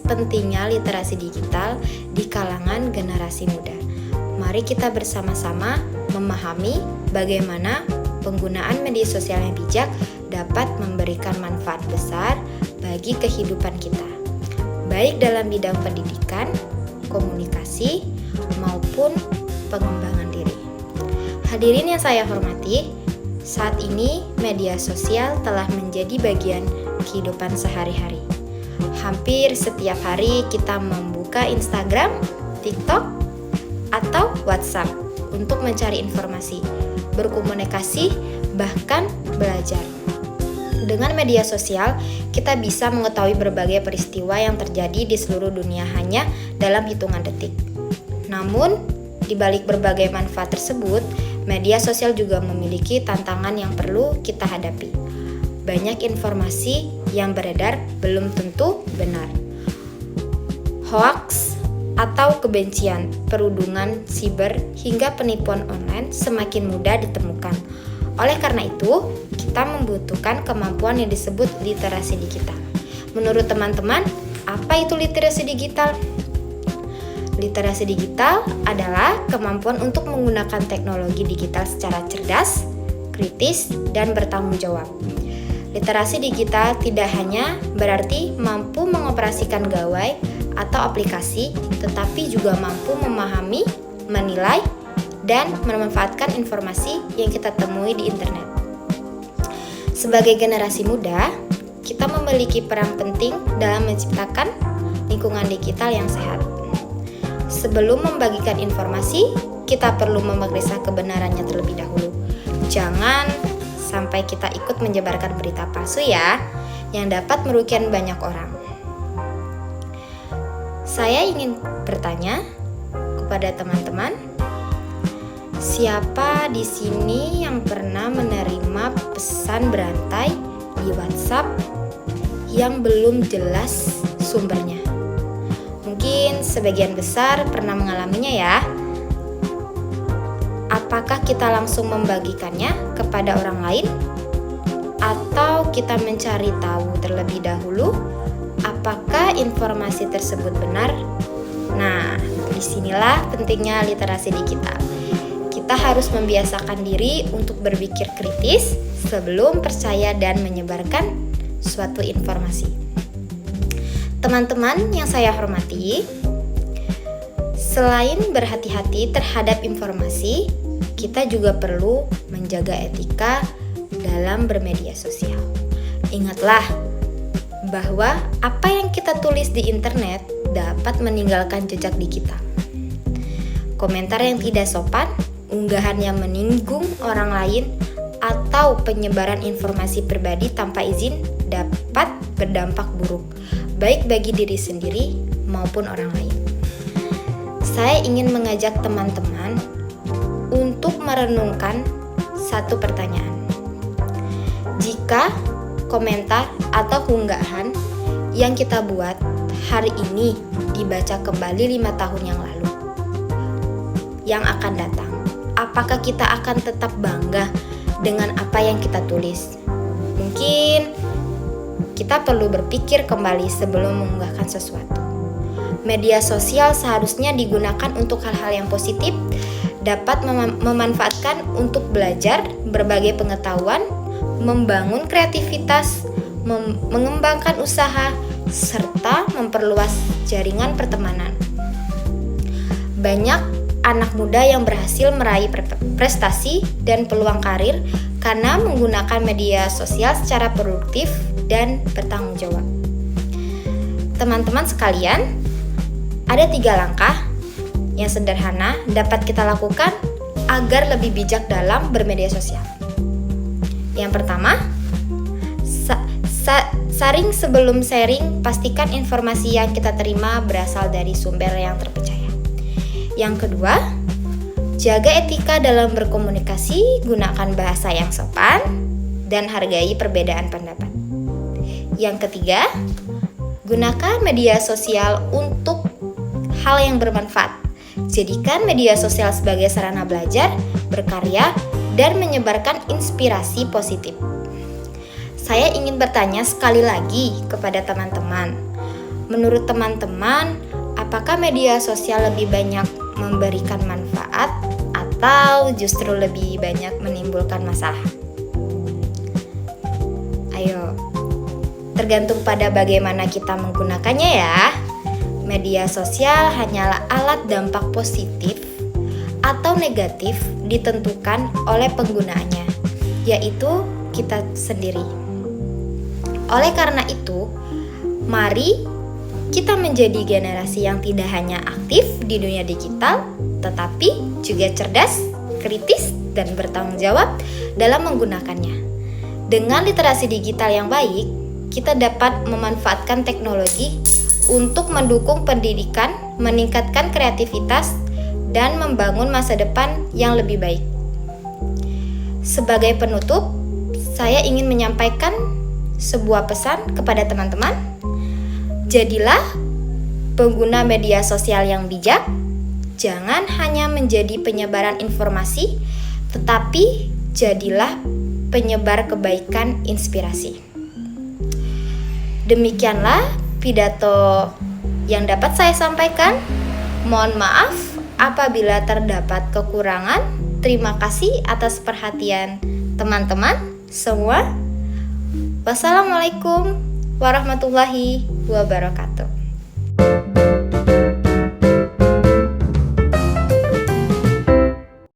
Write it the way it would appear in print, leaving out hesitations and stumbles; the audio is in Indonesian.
pentingnya literasi digital di kalangan generasi muda. Mari kita bersama-sama memahami bagaimana penggunaan media sosial yang bijak dapat memberikan manfaat besar bagi kehidupan kita, baik dalam bidang pendidikan, komunikasi, maupun pengembangan diri. Hadirin yang saya hormati, saat ini media sosial telah menjadi bagian kehidupan sehari-hari. Hampir setiap hari kita membuka Instagram, TikTok, atau WhatsApp untuk mencari informasi, berkomunikasi, bahkan belajar. Dengan media sosial, kita bisa mengetahui berbagai peristiwa yang terjadi di seluruh dunia hanya dalam hitungan detik. Namun, di balik berbagai manfaat tersebut, media sosial juga memiliki tantangan yang perlu kita hadapi. Banyak informasi yang beredar belum tentu benar. Hoaks atau kebencian, perundungan siber, hingga penipuan online semakin mudah ditemukan. Oleh karena itu, kita membutuhkan kemampuan yang disebut literasi digital. Menurut teman-teman, apa itu literasi digital? Literasi digital adalah kemampuan untuk menggunakan teknologi digital secara cerdas, kritis, dan bertanggung jawab. Literasi digital tidak hanya berarti mampu mengoperasikan gawai atau aplikasi, tetapi juga mampu memahami, menilai, dan memanfaatkan informasi yang kita temui di internet. Sebagai generasi muda, kita memiliki peran penting dalam menciptakan lingkungan digital yang sehat. Sebelum membagikan informasi, kita perlu memeriksa kebenarannya terlebih dahulu. Jangan sampai kita ikut menyebarkan berita palsu ya, yang dapat merugikan banyak orang. Saya ingin bertanya kepada teman-teman, siapa di sini yang pernah menerima pesan berantai di WhatsApp yang belum jelas sumbernya? Mungkin sebagian besar pernah mengalaminya ya. Apakah kita langsung membagikannya kepada orang lain? Atau kita mencari tahu terlebih dahulu apakah informasi tersebut benar? Nah, disinilah pentingnya literasi digital. Kita harus membiasakan diri untuk berpikir kritis sebelum percaya dan menyebarkan suatu informasi. Teman-teman yang saya hormati, selain berhati-hati terhadap informasi, kita juga perlu menjaga etika dalam bermedia sosial. Ingatlah bahwa apa yang kita tulis di internet dapat meninggalkan jejak digital. Komentar yang tidak sopan, unggahan yang menyinggung orang lain, atau penyebaran informasi pribadi tanpa izin dapat berdampak buruk, baik bagi diri sendiri maupun orang lain. Saya ingin mengajak teman-teman untuk merenungkan satu pertanyaan. Jika komentar atau unggahan yang kita buat hari ini dibaca kembali 5 tahun yang lalu, yang akan datang, apakah kita akan tetap bangga dengan apa yang kita tulis? Mungkin kita perlu berpikir kembali sebelum mengunggahkan sesuatu. Media sosial seharusnya digunakan untuk hal-hal yang positif, dapat memanfaatkan untuk belajar berbagai pengetahuan, membangun kreativitas, mengembangkan usaha, serta memperluas jaringan pertemanan. Banyak anak muda yang berhasil meraih prestasi dan peluang karir karena menggunakan media sosial secara produktif dan bertanggung jawab. Teman-teman sekalian, ada 3 langkah yang sederhana dapat kita lakukan agar lebih bijak dalam bermedia sosial. Yang pertama, saring sebelum sharing, pastikan informasi yang kita terima berasal dari sumber yang terpercaya. Yang kedua, jaga etika dalam berkomunikasi, gunakan bahasa yang sopan, dan hargai perbedaan pendapat. Yang ketiga, gunakan media sosial untuk hal yang bermanfaat. Jadikan media sosial sebagai sarana belajar, berkarya, dan menyebarkan inspirasi positif. Saya ingin bertanya sekali lagi kepada teman-teman, Menurut teman-teman, apakah media sosial lebih banyak memberikan manfaat atau justru lebih banyak menimbulkan masalah? Ayo, tergantung pada bagaimana kita menggunakannya ya. Media sosial hanyalah alat dampak positif atau negatif ditentukan oleh penggunaannya, yaitu kita sendiri. Oleh karena itu, mari kita menjadi generasi yang tidak hanya aktif di dunia digital, tetapi juga cerdas, kritis, dan bertanggung jawab dalam menggunakannya. Dengan literasi digital yang baik, kita dapat memanfaatkan teknologi untuk mendukung pendidikan, meningkatkan kreativitas, dan membangun masa depan yang lebih baik. Sebagai penutup, saya ingin menyampaikan sebuah pesan kepada teman-teman. Jadilah pengguna media sosial yang bijak, jangan hanya menjadi penyebaran informasi, tetapi jadilah penyebar kebaikan inspirasi. Demikianlah pidato yang dapat saya sampaikan. Mohon maaf apabila terdapat kekurangan. Terima kasih atas perhatian teman-teman semua. Wassalamualaikum warahmatullahi wabarakatuh.